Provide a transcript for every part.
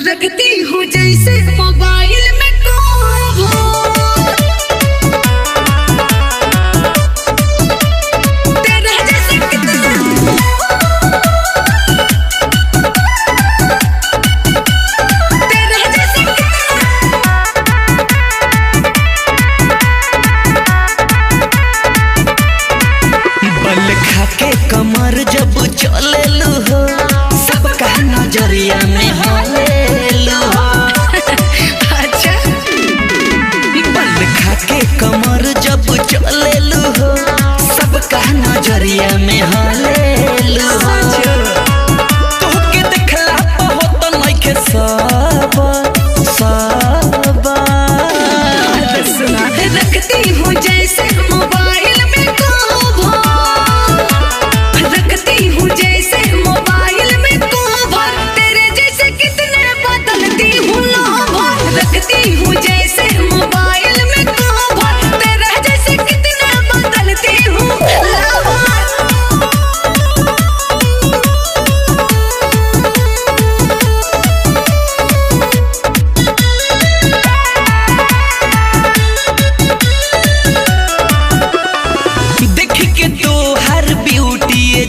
रखती हूँ जैसे मोबाइल में तेरा जैसे बल खाके कमर जब चले लो हो सबका नजरिया में हालेलू हो। अच्छा बल खाके कमर जब चले लो हो सबका नजरिया में हालेलू हो। तोहके देखला बहुत नइखे सब सुना रखती हूँ जैसे मोबाइल में रखती हूँ जैसे मोबाइल में तेरे जैसे कितने बदलती हूँ रखती हूँ जैसे मोबाइल में तेरा जैसे कितने बदलती हूँ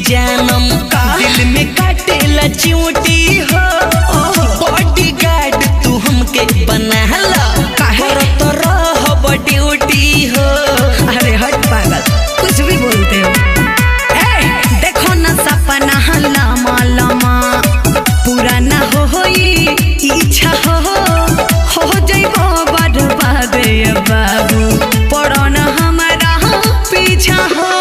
जानम दिल में काटेला चिमटी हो बॉडीगार्ड तू हमके बनाला काहे तो रहब ड्यूटी हो। अरे हट पागल कुछ भी बोलते हो। देखो ना सपना लमा लमा पूरा ना होई इच्छा हो जइबो बर्बाद बाबू पड़ो न हमारा पीछा हो।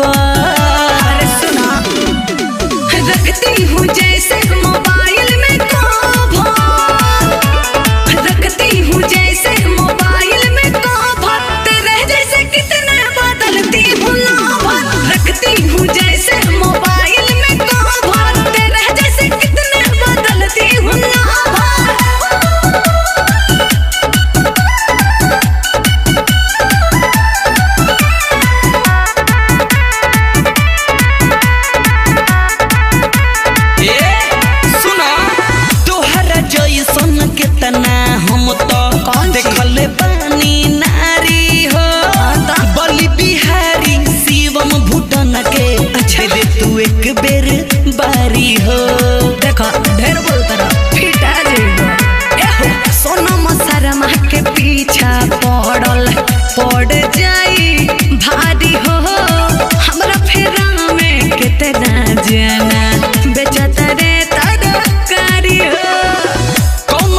अरे सुना रखती हूँ जैसे मोबाइल में रखती हूँ जैसे मोबाइल में तेरे जैसे कितने बदलती हूँ रखती हूँ जैसे मोबाइल में तेरे जैसे कितने बदलती हूँ कितना हम तो देखले बानी नारी हो बलि बिहारी शिवम भूटन के अच्छे दे तू एक बेर बारी हो। देखो ढेर बोलता रहा फिटा जेबो सोनम शर्मा के पीछा पड़ जाई भारी हो हमरा फेरा में कितना जाना बेचत रे तरकारी हो।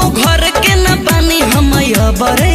घर के न बानी हम बरे